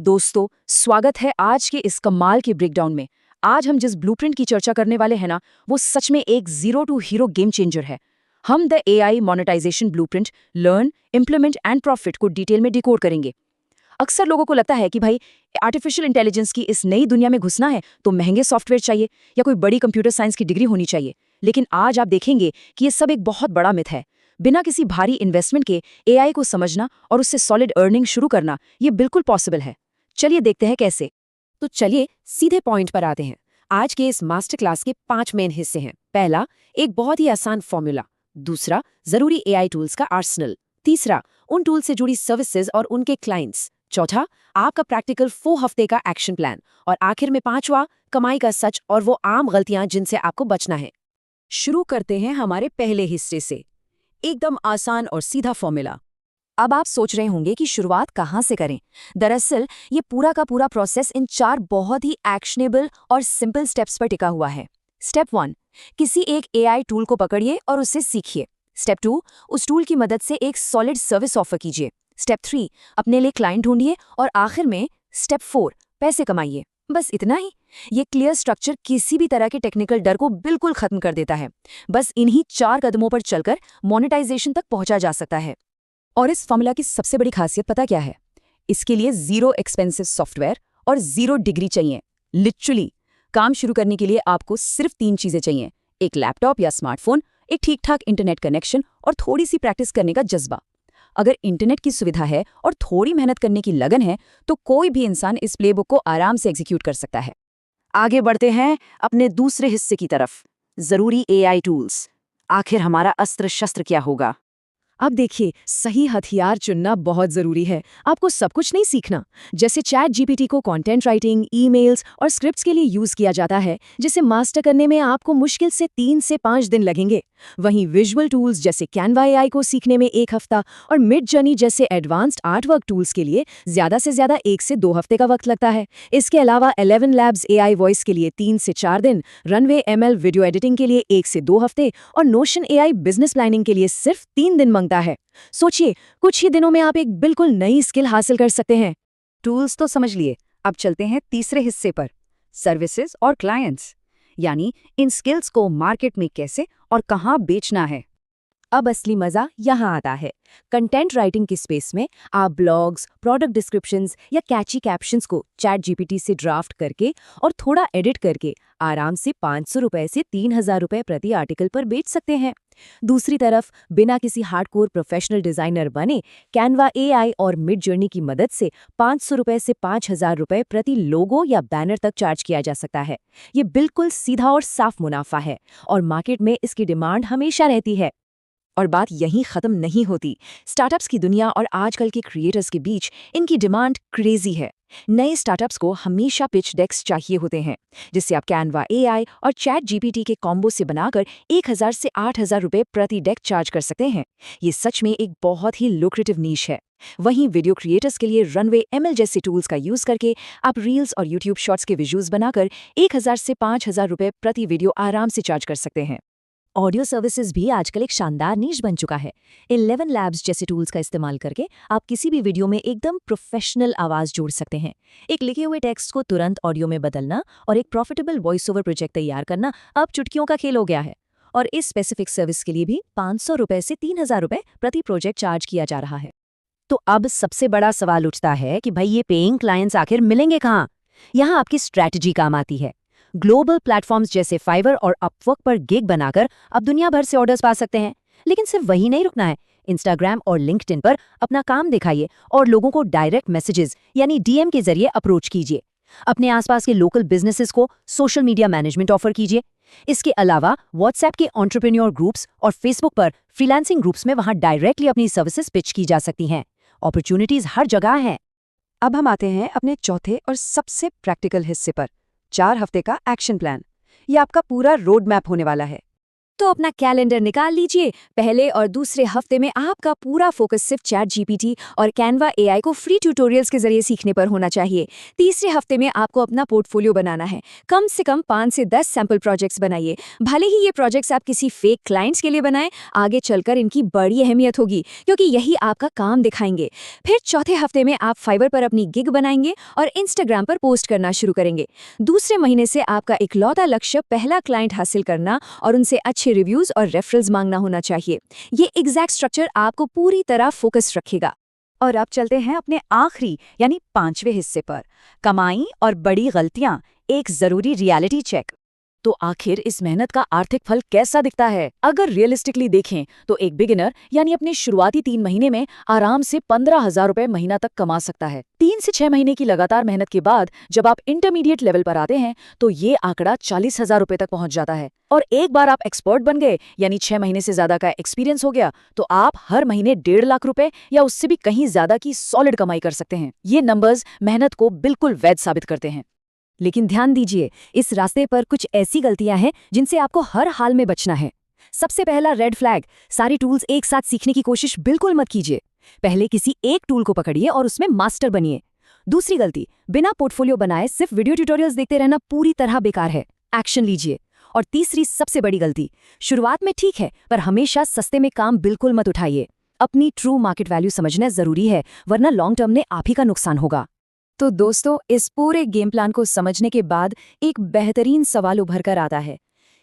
दोस्तों, स्वागत है आज के इस कमाल के ब्रेकडाउन में। आज हम जिस ब्लूप्रिंट की चर्चा करने वाले हैं ना, वो सच में एक zero to hero game changer है। हम the AI monetisation blueprint learn, implement and profit को डिटेल में डिकोड करेंगे। अक्सर लोगों को लगता है कि भाई आर्टिफिशियल इंटेलिजेंस की इस नई दुनिया में घुसना है तो महंगे सॉफ्टवेयर चाहिए या कोई बड़ी कंप्यूटर साइंस की डिग्री होनी चाहिए। लेकिन आज आप देखेंगे कि ये सब एक बहुत बड़ा मिथ है। बिना किसी भारी इन्वेस्टमेंट के एआई को समझना और उससे सॉलिड अर्निंग शुरू करना ये बिल्कुल पॉसिबल है। चलिए देखते हैं कैसे। तो चलिए सीधे पॉइंट पर आते हैं। आज के इस मास्टर क्लास के 5 मेन हिस्से हैं। पहला, एक बहुत ही आसान फॉर्मूला। दूसरा, जरूरी एआई टूल्स का आर्सेनल। तीसरा, उन टूल से जुड़ी सर्विसेज और उनके क्लाइंट्स। चौथा, आपका प्रैक्टिकल 4 हफ्ते का एक्शन प्लान। और आखिर में पांचवा, कमाई का सच और वो आम गलतियां जिनसे आपको बचना है। शुरू करते हैं हमारे पहले हिस्से से। एकदम आसान और सीधा फॉर्मूला। अब आप सोच रहे होंगे कि शुरुआत कहाँ से करें। दरअसल ये पूरा का पूरा प्रोसेस इन 4 बहुत ही एक्शनेबल और सिंपल स्टेप्स पर टिका हुआ है। स्टेप 1, किसी एक एआई टूल को पकड़िए और उससे सीखिए। स्टेप 2, उस टूल की मदद से एक सॉलिड सर्विस ऑफर कीजिए। स्टेप 3, अपने लिए क्लाइंट ढूंढिए। और आखिर में स्टेप 4, पैसे कमाइए। बस इतना ही। ये क्लियर स्ट्रक्चर किसी भी तरह के टेक्निकल डर को बिल्कुल खत्म कर देता है। बस इन्हीं 4 कदमों पर चलकर मोनेटाइजेशन तक पहुंचा जा सकता है। और इस फॉर्मूला की सबसे बड़ी खासियत पता क्या है? इसके लिए जीरो एक्सपेंसिव सॉफ्टवेयर और जीरो डिग्री चाहिए। लिटरली काम शुरू करने के लिए आपको सिर्फ 3 चीजें चाहिए: एक लैपटॉप या स्मार्टफोन, एक ठीक ठाक इंटरनेट कनेक्शन और थोड़ी सी प्रैक्टिस करने का जज्बा। अगर इंटरनेट की सुविधा है और थोड़ी मेहनत करने की लगन है तो कोई भी इंसान इस प्लेबुक को आराम से एग्जीक्यूट कर सकता है। आगे बढ़ते हैं अपने दूसरे हिस्से की तरफ, जरूरी एआई टूल्स। आखिर हमारा अस्त्र शस्त्र क्या होगा? अब देखिए, सही हथियार चुनना बहुत जरूरी है। आपको सब कुछ नहीं सीखना। जैसे चैट जीपीटी को कंटेंट राइटिंग, ईमेल्स और स्क्रिप्ट्स के लिए यूज किया जाता है, जिसे मास्टर करने में आपको मुश्किल से 3 से 5 दिन लगेंगे। वहीं विजुअल टूल्स जैसे कैनवा एआई को सीखने में 1 हफ्ता और मिड जर्नी जैसे एडवांस्ड आर्ट वर्क टूल्स के लिए ज्यादा से ज्यादा 1 से 2 हफ्ते का वक्त लगता है। इसके अलावा 11 लैब्स एआई वॉइस के लिए 3 से 4 दिन, रनवे एमएल वीडियो एडिटिंग के लिए 1 से 2 हफ्ते और नोशन एआई बिजनेस प्लानिंग के लिए सिर्फ 3 दिन मांगता है। सोचिए, कुछ ही दिनों में आप एक बिल्कुल नई स्किल हासिल कर सकते हैं। टूल्स तो समझ लिए, अब चलते हैं तीसरे हिस्से पर, सर्विसेज और क्लाइंट्स। यानी इन स्किल्स को मार्केट में कैसे और कहाँ बेचना है। अब असली मजा यहाँ आता है। कंटेंट राइटिंग की स्पेस में आप ब्लॉग्स, प्रोडक्ट डिस्क्रिप्शंस या कैची कैप्शंस को चैट जीपीटी से ड्राफ्ट करके और थोड़ा एडिट करके आराम से 500 रुपए से 3000 रुपए प्रति आर्टिकल पर बेच सकते हैं। दूसरी तरफ, बिना किसी हार्डकोर प्रोफेशनल डिजाइनर बने कैनवा एआई और मिड जर्नी की मदद से 500 रुपए से 5000 रुपए प्रति लोगो या बैनर तक चार्ज किया जा सकता है। ये बिल्कुल सीधा और साफ मुनाफा है और मार्केट में इसकी डिमांड हमेशा रहती है। और बात यहीं खत्म नहीं होती। स्टार्टअप्स की दुनिया और आजकल के क्रिएटर्स के बीच इनकी डिमांड क्रेजी है। नए स्टार्टअप्स को हमेशा पिच डेक्स चाहिए होते हैं, जिससे आप कैनवा एआई और चैट जीपीटी के कॉम्बो से बनाकर 1000 से 8000 रुपए प्रति डेक चार्ज कर सकते हैं। ये सच में एक बहुत ही लुक्रेटिव नीश है। वहीं वीडियो क्रिएटर्स के लिए रनवे एमएल जैसे टूल्स का यूज करके आप रील्स और यूट्यूब शॉर्ट्स के विजुअल्स बनाकर 1000 से 5000 रुपए प्रति वीडियो आराम से चार्ज कर सकते हैं। ऑडियो सर्विसेज भी आजकल एक शानदार नीश बन चुका है। 11 लैब्स जैसे टूल्स का इस्तेमाल करके आप किसी भी वीडियो में एकदम प्रोफेशनल आवाज जोड़ सकते हैं। एक लिखे हुए टेक्स्ट को तुरंत ऑडियो में बदलना और एक प्रॉफिटेबल वॉइस ओवर प्रोजेक्ट तैयार करना अब चुटकियों का खेल हो गया है। और इस स्पेसिफिक सर्विस के लिए भी 500 रुपए से 3000 रुपए प्रति प्रोजेक्ट चार्ज किया जा रहा है। तो अब सबसे बड़ा सवाल उठता है कि भाई ये पेइंग क्लाइंट्स आखिर मिलेंगे कहाँ? यहाँ आपकी स्ट्रैटेजी काम आती है। ग्लोबल प्लेटफॉर्म्स जैसे फाइवर और अपवर्क पर गिग बनाकर आप दुनिया भर से ऑर्डर्स पा सकते हैं। लेकिन सिर्फ वही नहीं रुकना है। इंस्टाग्राम और लिंक्डइन पर अपना काम दिखाइए और लोगों को डायरेक्ट मैसेजेस यानी डीएम के जरिए अप्रोच कीजिए। अपने आसपास के लोकल बिजनेसेस को सोशल मीडिया मैनेजमेंट ऑफर कीजिए। इसके अलावा व्हाट्सएप के एंटरप्रेन्योर ग्रुप्स और फेसबुक पर फ्रीलांसिंग ग्रुप्स में वहां डायरेक्टली अपनी सर्विसेज पिच की जा सकती हैं। अपॉर्चुनिटीज हर जगह हैं। अब हम आते हैं अपने चौथे और सबसे प्रैक्टिकल हिस्से पर, 4 हफ्ते का एक्शन प्लान। ये आपका पूरा रोड मैप होने वाला है। तो अपना कैलेंडर निकाल लीजिए। पहले और दूसरे हफ्ते में आपका पूरा फोकस सिर्फ चैट जीपीटी और कैनवा एआई को फ्री ट्यूटोरियल्स के जरिए सीखने पर होना चाहिए। तीसरे हफ्ते में आपको अपना पोर्टफोलियो बनाना है। कम से कम 5 से 10 सैंपल प्रोजेक्ट्स बनाइए। भले ही ये प्रोजेक्ट्स आप किसी फेक क्लाइंट्स के लिए बनाएं, आगे चलकर इनकी बड़ी अहमियत होगी क्योंकि यही आपका काम दिखाएंगे। फिर चौथे हफ्ते में आप फाइवर पर अपनी गिग बनाएंगे और इंस्टाग्राम पर पोस्ट करना शुरू करेंगे। दूसरे महीने से आपका इकलौता लक्ष्य पहला क्लाइंट हासिल करना और उनसे अच्छे रिव्यूज और रेफरल्स मांगना होना चाहिए। ये एग्जैक्ट स्ट्रक्चर आपको पूरी तरह फोकस रखेगा। और अब चलते हैं अपने आखिरी यानी 5वें हिस्से पर, कमाई और बड़ी गलतियां, एक जरूरी रियलिटी चेक। तो आखिर इस मेहनत का आर्थिक फल कैसा दिखता है? अगर रियलिस्टिकली देखें तो एक बिगिनर यानी अपने शुरुआती 3 महीने में आराम से 15,000 रुपए महीना तक कमा सकता है। 3 से 6 महीने की लगातार मेहनत के बाद जब आप इंटरमीडिएट लेवल पर आते हैं तो ये आंकड़ा 40,000 रुपए तक पहुंच जाता है। और एक बार आप एक्सपर्ट बन गए यानी 6 महीने से ज्यादा का एक्सपीरियंस हो गया तो आप हर महीने 1.5 लाख रुपए या उससे भी कहीं ज्यादा की सॉलिड कमाई कर सकते हैं। ये नंबर्स मेहनत को बिल्कुल वैध साबित करते हैं। लेकिन ध्यान दीजिए, इस रास्ते पर कुछ ऐसी गलतियां हैं जिनसे आपको हर हाल में बचना है। सबसे पहला रेड फ्लैग, सारी टूल्स एक साथ सीखने की कोशिश बिल्कुल मत कीजिए। पहले किसी एक टूल को पकड़िए और उसमें मास्टर बनिए। दूसरी गलती, बिना पोर्टफोलियो बनाए सिर्फ वीडियो ट्यूटोरियल्स देखते रहना पूरी तरह बेकार है। एक्शन लीजिए। और तीसरी सबसे बड़ी गलती, शुरुआत में ठीक है पर हमेशा सस्ते में काम बिल्कुल मत उठाइए। अपनी ट्रू मार्केट वैल्यू समझना जरूरी है, वरना लॉन्ग टर्म में आप ही का नुकसान होगा। तो दोस्तों, इस पूरे गेम प्लान को समझने के बाद एक बेहतरीन सवाल उभर कर आता है,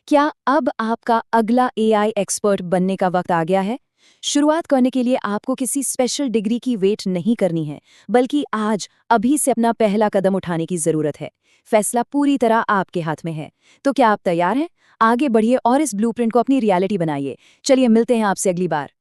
क्या अब आपका अगला एआई एक्सपर्ट बनने का वक्त आ गया है? शुरुआत करने के लिए आपको किसी स्पेशल डिग्री की वेट नहीं करनी है, बल्कि आज अभी से अपना पहला कदम उठाने की जरूरत है। फैसला पूरी तरह आपके हाथ में है। तो क्या आप तैयार हैं? आगे बढ़िए और इस ब्लूप्रिंट को अपनी रियलिटी बनाइए। चलिए मिलते हैं आपसे अगली बार।